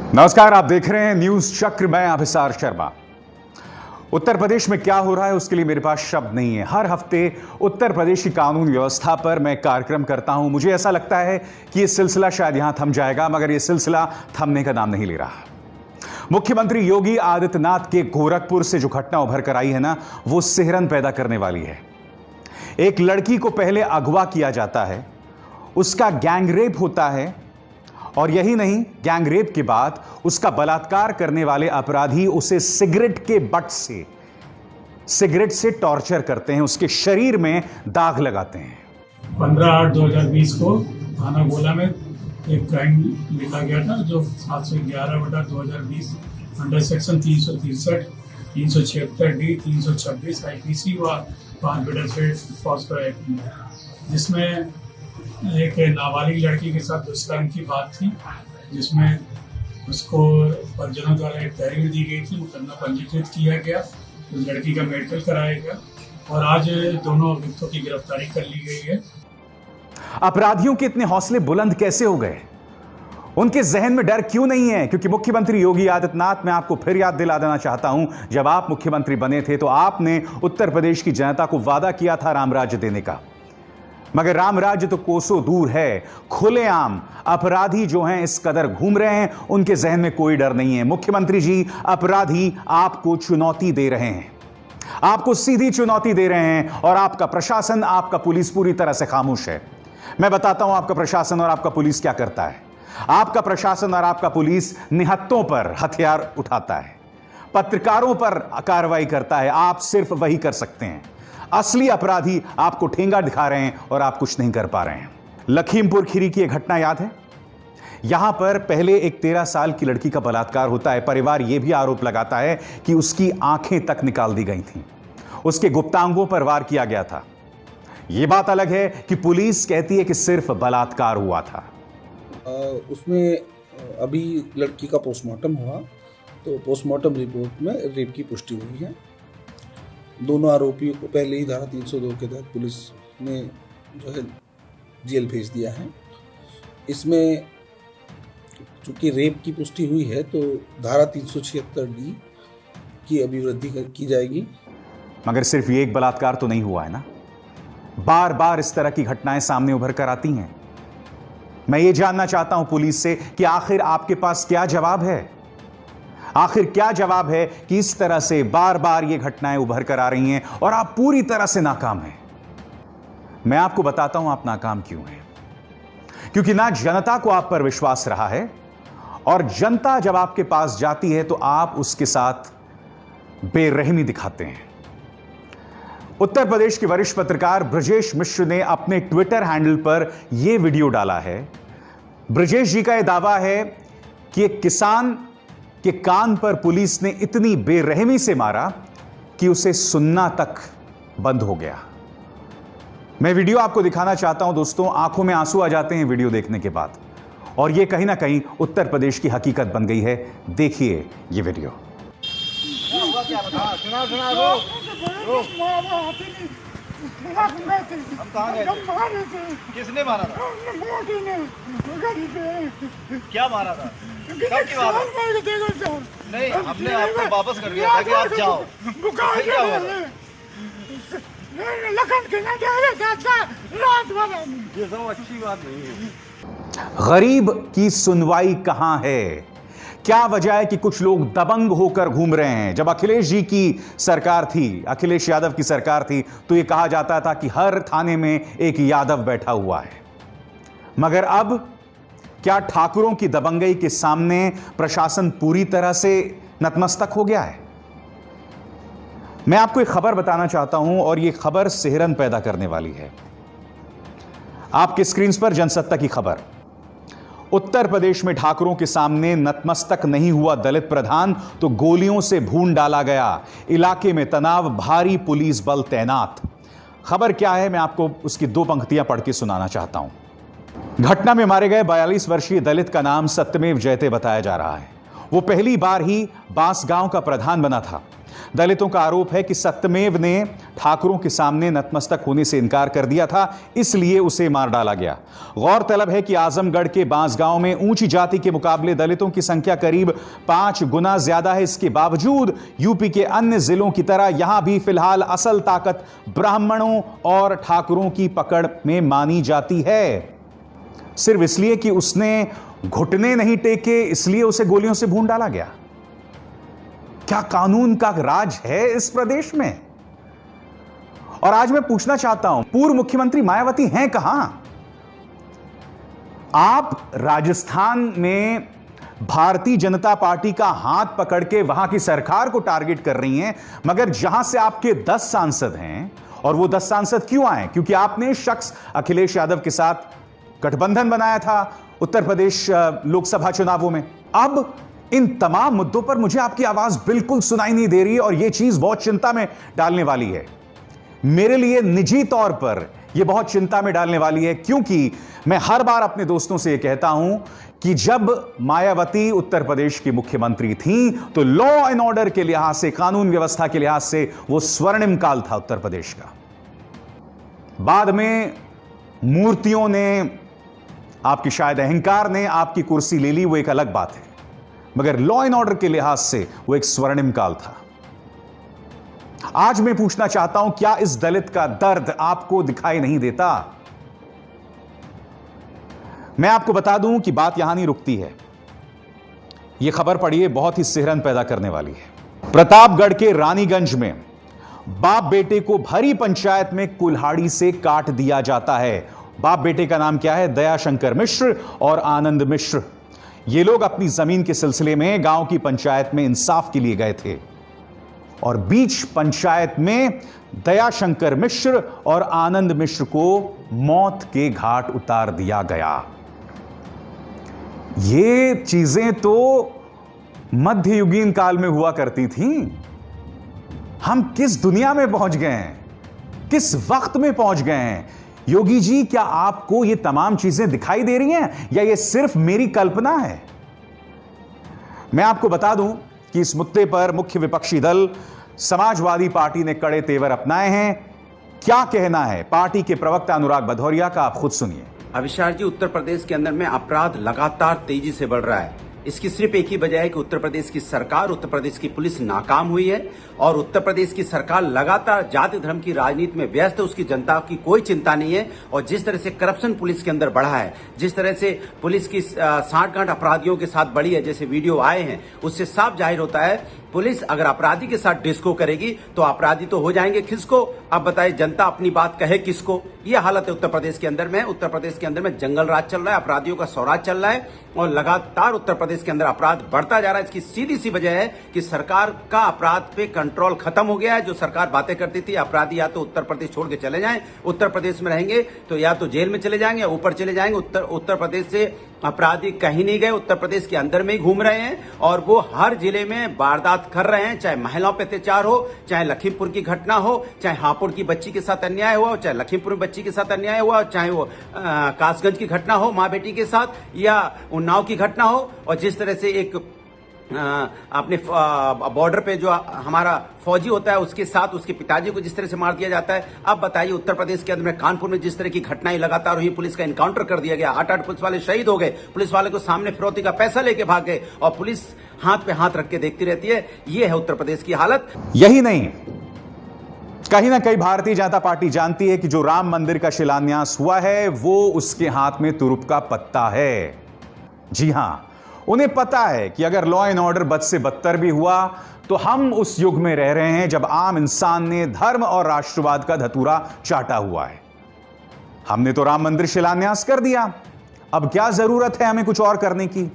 नमस्कार, आप देख रहे हैं न्यूज चक्र। मैं अभिसार शर्मा। उत्तर प्रदेश में क्या हो रहा है उसके लिए मेरे पास शब्द नहीं है। हर हफ्ते उत्तर प्रदेश की कानून व्यवस्था पर मैं कार्यक्रम करता हूं। मुझे ऐसा लगता है कि यह सिलसिला शायद यहां थम जाएगा, मगर यह सिलसिला थमने का नाम नहीं ले रहा। मुख्यमंत्री योगी आदित्यनाथ के गोरखपुर से जो घटना उभर कर आई है ना, वो सिहरन पैदा करने वाली है। एक लड़की को पहले अगवा किया जाता है, उसका गैंगरेप होता है, और यही नहीं, गैंगरेप के बाद उसका बलात्कार करने वाले अपराधी उसे सिगरेट से टॉर्चर करते हैं, उसके शरीर में दाग लगाते हैं। 15/8/2020 को थाना गोला में एक क्राइम लिखा गया था, जो 711/2020 अंडर सेक्शन 363, 376D, 326 IPC व 5 फॉस्फर एक्ट में, जिसमें एक नाबालिग लड़की के साथ दुष्कर्म की बात थी, जिसमें उसको परिजनों द्वारा एक तहरीर दी गई थी। मुकदमा पंजीकृत किया गया, उस लड़की का मेडिकल कराया गया और आज दोनों अभियुक्तों की गिरफ्तारी कर ली गई है। अपराधियों के इतने हौसले बुलंद कैसे हो गए? उनके जहन में डर क्यों नहीं है? क्योंकि मुख्यमंत्री योगी आदित्यनाथ, मैं आपको फिर याद दिला देना चाहता हूं, जब आप मुख्यमंत्री बने थे तो आपने उत्तर प्रदेश की जनता को वादा किया था राम राज्य देने का, मगर राम राज्य तो कोसों दूर है। खुलेआम अपराधी जो हैं इस कदर घूम रहे हैं, उनके जहन में कोई डर नहीं है। मुख्यमंत्री जी, अपराधी आपको चुनौती दे रहे हैं, आपको सीधी चुनौती दे रहे हैं, और आपका प्रशासन, आपका पुलिस पूरी तरह से खामोश है। मैं बताता हूं आपका प्रशासन और आपका पुलिस क्या करता है। आपका प्रशासन और आपका पुलिस निहत्तों पर हथियार उठाता है, पत्रकारों पर कार्रवाई करता है। आप सिर्फ वही कर सकते हैं। असली अपराधी आपको ठेंगा दिखा रहे हैं और आप कुछ नहीं कर पा रहे हैं। लखीमपुर खीरी की एक घटना याद है? यहां पर पहले एक 13 साल की लड़की का बलात्कार होता है। परिवार यह भी आरोप लगाता है कि उसकी आंखें तक निकाल दी गई थीं, उसके गुप्तांगों पर वार किया गया था। यह बात अलग है कि पुलिस कहती है कि सिर्फ बलात्कार हुआ था। उसमें अभी लड़की का पोस्टमार्टम हुआ, तो पोस्टमार्टम रिपोर्ट में रेप की पुष्टि हुई है। दोनों आरोपियों को पहले ही धारा 302 के तहत पुलिस ने जो है जेल भेज दिया है। इसमें चूंकि रेप की पुष्टि हुई है, तो धारा 376D की अभिवृद्धि की जाएगी। मगर सिर्फ ये एक बलात्कार तो नहीं हुआ है ना, बार बार इस तरह की घटनाएं सामने उभर कर आती हैं। मैं ये जानना चाहता हूं पुलिस से कि आखिर आपके पास क्या जवाब है? आखिर क्या जवाब है कि इस तरह से बार बार ये घटनाएं उभर कर आ रही हैं और आप पूरी तरह से नाकाम हैं? मैं आपको बताता हूं आप नाकाम क्यों हैं। क्योंकि ना जनता को आप पर विश्वास रहा है, और जनता जब आपके पास जाती है तो आप उसके साथ बेरहमी दिखाते हैं। उत्तर प्रदेश के वरिष्ठ पत्रकार ब्रजेश मिश्र ने अपने ट्विटर हैंडल पर यह वीडियो डाला है। ब्रजेश जी का यह दावा है कि एक किसान के कान पर पुलिस ने इतनी बेरहमी से मारा कि उसे सुनना तक बंद हो गया। मैं वीडियो आपको दिखाना चाहता हूं दोस्तों, आंखों में आंसू आ जाते हैं वीडियो देखने के बाद, और यह कहीं ना कहीं उत्तर प्रदेश की हकीकत बन गई है। देखिए ये वीडियो। किसने मारा था? क्या मारा था? कब की बात है? नहीं, हमने आपको वापस कर दिया था कि आप जाओ। क्या हुआ था? ये सब अच्छी बात नहीं है। गरीब की सुनवाई कहां है? क्या वजह है कि कुछ लोग दबंग होकर घूम रहे हैं? जब अखिलेश जी की सरकार थी, अखिलेश यादव की सरकार थी, तो यह कहा जाता था कि हर थाने में एक यादव बैठा हुआ है। मगर अब क्या ठाकुरों की दबंगई के सामने प्रशासन पूरी तरह से नतमस्तक हो गया है? मैं आपको एक खबर बताना चाहता हूं, और यह खबर सिहरन पैदा करने वाली है। आपके स्क्रीन पर जनसत्ता की खबर। उत्तर प्रदेश में ठाकुरों के सामने नतमस्तक नहीं हुआ दलित प्रधान तो गोलियों से भून डाला गया। इलाके में तनाव, भारी पुलिस बल तैनात। खबर क्या है, मैं आपको उसकी 2 पंक्तियां पढ़ के सुनाना चाहता हूं। घटना में मारे गए 42 वर्षीय दलित का नाम सत्यमेव जयते बताया जा रहा है। वो पहली बार ही बांसगांव का प्रधान बना था। दलितों का आरोप है कि सत्यमेव ने ठाकुरों के सामने नतमस्तक होने से इनकार कर दिया था, इसलिए उसे मार डाला गया। गौरतलब है कि आजमगढ़ के बांसगांव में ऊंची जाति के मुकाबले दलितों की संख्या करीब 5 गुना ज्यादा है। इसके बावजूद यूपी के अन्य जिलों की तरह यहां भी फिलहाल असल ताकत ब्राह्मणों और ठाकुरों की पकड़ में मानी जाती है। सिर्फ इसलिए कि उसने घुटने नहीं टेके इसलिए उसे गोलियों से भून डाला गया। क्या कानून का राज है इस प्रदेश में? और आज मैं पूछना चाहता हूं, पूर्व मुख्यमंत्री मायावती हैं कहां? आप राजस्थान में भारतीय जनता पार्टी का हाथ पकड़ के वहां की सरकार को टारगेट कर रही हैं, मगर जहां से आपके 10 सांसद हैं, और वो 10 सांसद क्यों आए? क्योंकि आपने शख्स अखिलेश यादव के साथ गठबंधन बनाया था उत्तर प्रदेश लोकसभा चुनावों में। अब इन तमाम मुद्दों पर मुझे आपकी आवाज बिल्कुल सुनाई नहीं दे रही और यह चीज बहुत चिंता में डालने वाली है। मेरे लिए निजी तौर पर यह बहुत चिंता में डालने वाली है, क्योंकि मैं हर बार अपने दोस्तों से यह कहता हूं कि जब मायावती उत्तर प्रदेश की मुख्यमंत्री थी तो लॉ एंड ऑर्डर के लिहाज से, कानून व्यवस्था के लिहाज से वो स्वर्णिम काल था उत्तर प्रदेश का। बाद में मूर्तियों ने, आपकी शायद अहंकार ने आपकी कुर्सी ले ली, वो एक अलग बात है, मगर लॉ एंड ऑर्डर के लिहाज से वो एक स्वर्णिम काल था। आज मैं पूछना चाहता हूं, क्या इस दलित का दर्द आपको दिखाई नहीं देता? मैं आपको बता दूं कि बात यहां नहीं रुकती है। यह खबर पढ़िए, बहुत ही सिहरन पैदा करने वाली है। प्रतापगढ़ के रानीगंज में बाप बेटे को भरी पंचायत में कुल्हाड़ी से काट दिया जाता है। बाप बेटे का नाम क्या है? दयाशंकर मिश्र और आनंद मिश्र। ये लोग अपनी जमीन के सिलसिले में गांव की पंचायत में इंसाफ के लिए गए थे और बीच पंचायत में दयाशंकर मिश्र और आनंद मिश्र को मौत के घाट उतार दिया गया। ये चीजें तो मध्ययुगीन काल में हुआ करती थीं। हम किस दुनिया में पहुंच गए हैं, किस वक्त में पहुंच गए हैं? योगी जी, क्या आपको ये तमाम चीजें दिखाई दे रही हैं या ये सिर्फ मेरी कल्पना है? मैं आपको बता दूं कि इस मुद्दे पर मुख्य विपक्षी दल समाजवादी पार्टी ने कड़े तेवर अपनाए हैं। क्या कहना है पार्टी के प्रवक्ता अनुराग भदौरिया का, आप खुद सुनिए। अविशार जी, उत्तर प्रदेश के अंदर में अपराध लगातार तेजी से बढ़ रहा है। इसकी सिर्फ एक ही वजह है कि उत्तर प्रदेश की सरकार, उत्तर प्रदेश की पुलिस नाकाम हुई है और उत्तर प्रदेश की सरकार लगातार जाति धर्म की राजनीति में व्यस्त है। उसकी जनता की कोई चिंता नहीं है और जिस तरह से करप्शन पुलिस के अंदर बढ़ा है, जिस तरह से पुलिस की सांठगांठ अपराधियों के साथ बढ़ी है, जैसे वीडियो आए हैं, उससे साफ जाहिर होता है पुलिस अगर अपराधी के साथ डिस्को करेगी तो अपराधी तो हो जाएंगे खिसको। अब बताइए जनता अपनी बात कहे किसको? ये हालत है उत्तर प्रदेश के अंदर में। उत्तर प्रदेश के अंदर में जंगल राज चल रहा है, अपराधियों का स्वराज चल रहा है और लगातार उत्तर प्रदेश के अंदर अपराध बढ़ता जा रहा है। इसकी सीधी सी वजह है कि सरकार का अपराध पे कंट्रोल खत्म हो गया है। जो सरकार बातें करती थी अपराधी या तो उत्तर प्रदेश छोड़ के चले जाएं, उत्तर प्रदेश में रहेंगे तो या तो जेल में चले जाएंगे या ऊपर चले जाएंगे। उत्तर प्रदेश से अपराधी कहीं नहीं गए, उत्तर प्रदेश के अंदर में ही घूम रहे हैं और वो हर जिले में वारदात कर रहे हैं। चाहे महिलाओं पर अत्याचार हो, चाहे लखीमपुर की घटना हो, चाहे हापुड़ की बच्ची के साथ अन्याय हुआ, चाहे लखीमपुर में बच्ची के साथ अन्याय हुआ, चाहे वो कासगंज की घटना हो मां बेटी के साथ या उन्नाव की घटना हो। और जिस तरह से एक अपने बॉर्डर पे जो हमारा फौजी होता है उसके साथ उसके पिताजी को जिस तरह से मार दिया जाता है। अब बताइए उत्तर प्रदेश के अंदर में कानपुर में जिस तरह की घटनाएं लगातार हुई, पुलिस का एनकाउंटर कर दिया गया, 8 पुलिस वाले शहीद हो गए, पुलिस वाले को सामने फिरौती का पैसा लेके भाग गए और पुलिस हाथ पे हाथ रख के देखती रहती है। ये है उत्तर प्रदेश की हालत। यही नहीं, कहीं ना कहीं भारतीय जनता पार्टी जानती है कि जो राम मंदिर का शिलान्यास हुआ है वो उसके हाथ में तुरुप का पत्ता है। जी हां, उन्हें पता है कि अगर लॉ एंड ऑर्डर बद से बदतर भी हुआ तो हम उस युग में रह रहे हैं जब आम इंसान ने धर्म और राष्ट्रवाद का धतूरा चाटा हुआ है। हमने तो राम मंदिर शिलान्यास कर दिया, अब क्या जरूरत है हमें कुछ और करने की?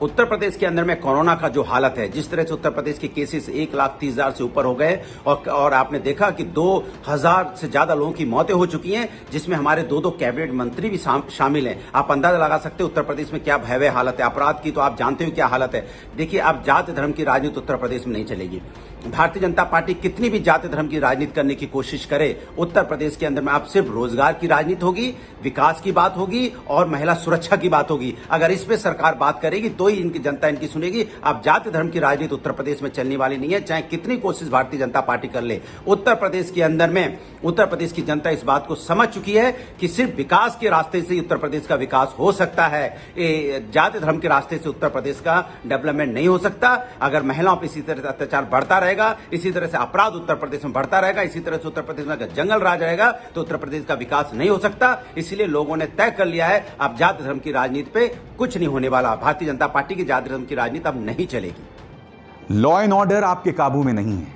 उत्तर प्रदेश के अंदर में कोरोना का जो हालत है, जिस तरह से उत्तर प्रदेश के केसेस 1,30,000 से ऊपर हो गए और आपने देखा कि 2,000 से ज्यादा लोगों की मौतें हो चुकी हैं, जिसमें हमारे 2 कैबिनेट मंत्री भी शामिल हैं। आप अंदाजा लगा सकते हैं उत्तर प्रदेश में क्या भयावह हालत है अपराध की, तो आप जानते हो क्या हालत है। देखिए, अब जाति धर्म की राजनीति उत्तर प्रदेश में नहीं चलेगी। भारतीय जनता पार्टी कितनी भी जाति धर्म की राजनीति करने की कोशिश करे, उत्तर प्रदेश के अंदर में अब सिर्फ रोजगार की राजनीति होगी, विकास की बात होगी और महिला सुरक्षा की बात होगी। अगर इस पे सरकार बात करेगी तो ही इनकी जनता इनकी सुनेगी। अब जाति धर्म की राजनीति उत्तर प्रदेश में चलने वाली नहीं है, चाहे कितनी कोशिश भारतीय जनता पार्टी कर ले। उत्तर प्रदेश के अंदर में उत्तर प्रदेश की जनता इस बात को समझ चुकी है कि सिर्फ विकास के रास्ते से उत्तर प्रदेश का विकास हो सकता है, जाति धर्म के रास्ते से उत्तर प्रदेश का डेवलपमेंट नहीं हो सकता। अगर महिलाओं पर इसी तरह से अत्याचार बढ़ता रहेगा, इसी तरह से अपराध उत्तर प्रदेश में बढ़ता रहेगा, इसी तरह से उत्तर प्रदेश में अगर जंगल राज रहेगा तो उत्तर प्रदेश का विकास नहीं हो सकता। इसलिए लोगों ने तय कर लिया है अब जाति धर्म की राजनीति पे कुछ नहीं होने वाला। भारतीय जनता पार्टी की जाति धर्म की राजनीति अब नहीं चलेगी। लॉ एंड ऑर्डर आपके काबू में नहीं है,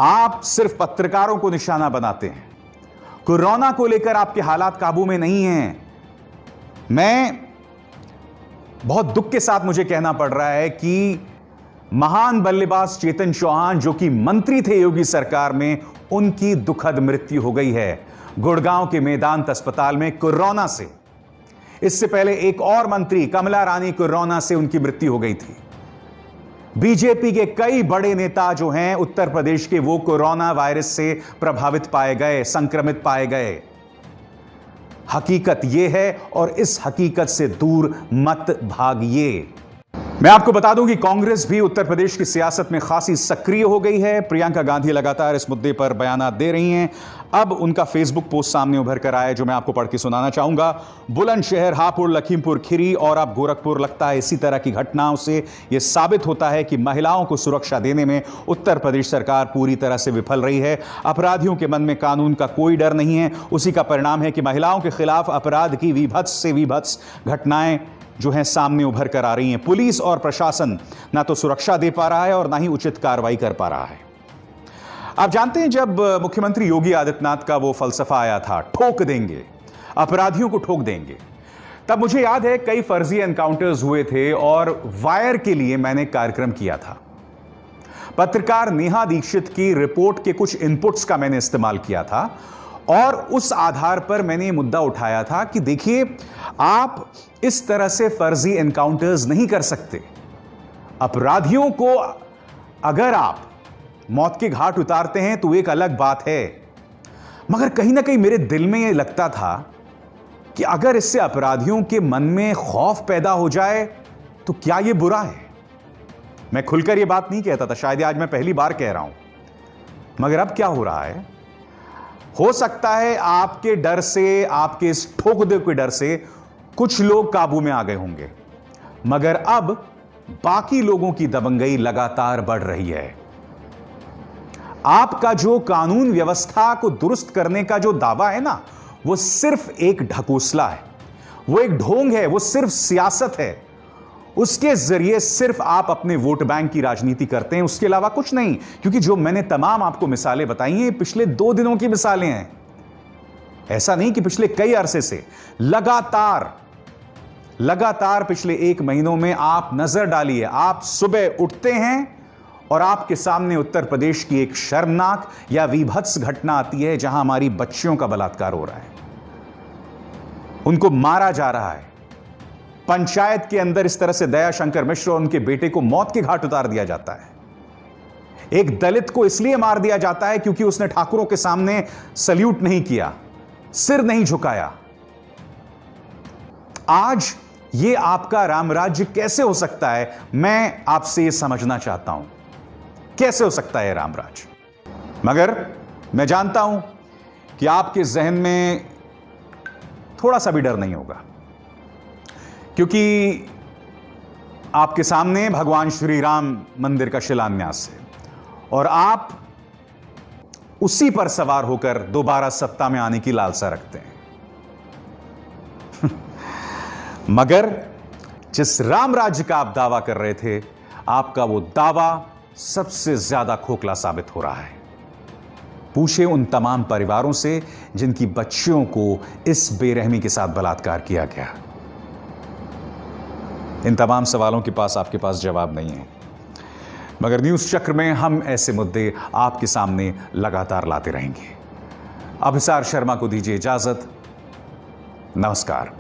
आप सिर्फ पत्रकारों को निशाना बनाते हैं। कोरोना को लेकर आपके हालात काबू में नहीं हैं। मैं बहुत दुख के साथ मुझे कहना पड़ रहा है कि महान बल्लेबाज चेतन चौहान, जो कि मंत्री थे योगी सरकार में, उनकी दुखद मृत्यु हो गई है गुड़गांव के मेदांत अस्पताल में कोरोना से। इससे पहले एक और मंत्री कमला रानी कोरोना से उनकी मृत्यु हो गई थी। बीजेपी के कई बड़े नेता जो हैं उत्तर प्रदेश के, वो कोरोना वायरस से प्रभावित पाए गए, संक्रमित पाए गए। हकीकत यह है और इस हकीकत से दूर मत भागिए। मैं आपको बता दूं कि कांग्रेस भी उत्तर प्रदेश की सियासत में खासी सक्रिय हो गई है। प्रियंका गांधी लगातार इस मुद्दे पर बयानात दे रही हैं। अब उनका फेसबुक पोस्ट सामने उभर कर आया जो मैं आपको पढ़ के सुनाना चाहूंगा। बुलंदशहर, हापुड़, लखीमपुर खीरी और अब गोरखपुर, लगता है इसी तरह की घटनाओं से यह साबित होता है कि महिलाओं को सुरक्षा देने में उत्तर प्रदेश सरकार पूरी तरह से विफल रही है। अपराधियों के मन में कानून का कोई डर नहीं है। उसी का परिणाम है कि महिलाओं के खिलाफ अपराध की विभत्स से विभत्स घटनाएं जो हैं सामने उभर कर आ रही हैं। पुलिस और प्रशासन ना तो सुरक्षा दे पा रहा है और ना ही उचित कार्रवाई कर पा रहा है। आप जानते हैं, जब मुख्यमंत्री योगी आदित्यनाथ का वो फलसफा आया था, ठोक देंगे, अपराधियों को ठोक देंगे, तब मुझे याद है कई फर्जी एनकाउंटर्स हुए थे और वायर के लिए मैंने कार्यक्रम किया था। पत्रकार नेहा दीक्षित की रिपोर्ट के कुछ इनपुट्स का मैंने इस्तेमाल किया था और उस आधार पर मैंने ये मुद्दा उठाया था कि देखिए, आप इस तरह से फर्जी एनकाउंटर्स नहीं कर सकते। अपराधियों को अगर आप मौत के घाट उतारते हैं तो एक अलग बात है, मगर कहीं ना कहीं मेरे दिल में यह लगता था कि अगर इससे अपराधियों के मन में खौफ पैदा हो जाए तो क्या यह बुरा है। मैं खुलकर यह बात नहीं कहता था, शायद आज मैं पहली बार कह रहा हूं, मगर अब क्या हो रहा है, हो सकता है आपके डर से, आपके इस ठोक दे के डर से कुछ लोग काबू में आ गए होंगे, मगर अब बाकी लोगों की दबंगई लगातार बढ़ रही है। आपका जो कानून व्यवस्था को दुरुस्त करने का जो दावा है ना, वो सिर्फ एक ढकोसला है, वो एक ढोंग है, वो सिर्फ सियासत है। उसके जरिए सिर्फ आप अपने वोट बैंक की राजनीति करते हैं, उसके अलावा कुछ नहीं। क्योंकि जो मैंने तमाम आपको मिसालें बताई हैं, पिछले 2 दिनों की मिसालें हैं। ऐसा नहीं कि पिछले कई अरसे से, लगातार पिछले 1 महीनों में आप नजर डालिए, आप सुबह उठते हैं और आपके सामने उत्तर प्रदेश की एक शर्मनाक या विभत्स घटना आती है जहां हमारी बच्चियों का बलात्कार हो रहा है, उनको मारा जा रहा है। पंचायत के अंदर इस तरह से दया शंकर मिश्र और उनके बेटे को मौत के घाट उतार दिया जाता है। एक दलित को इसलिए मार दिया जाता है क्योंकि उसने ठाकुरों के सामने सल्यूट नहीं किया, सिर नहीं झुकाया। आज ये आपका रामराज्य कैसे हो सकता है, मैं आपसे यह समझना चाहता हूं, कैसे हो सकता है रामराज्य। मगर मैं जानता हूं कि आपके जहन में थोड़ा सा भी डर नहीं होगा, क्योंकि आपके सामने भगवान श्री राम मंदिर का शिलान्यास है और आप उसी पर सवार होकर दोबारा सत्ता में आने की लालसा रखते हैं। मगर जिस राम राज्य का आप दावा कर रहे थे, आपका वो दावा सबसे ज्यादा खोखला साबित हो रहा है। पूछे उन तमाम परिवारों से जिनकी बच्चियों को इस बेरहमी के साथ बलात्कार किया गया। इन तमाम सवालों के पास आपके पास जवाब नहीं है, मगर न्यूज चक्र में हम ऐसे मुद्दे आपके सामने लगातार लाते रहेंगे। अभिसार शर्मा को दीजिए इजाजत। नमस्कार।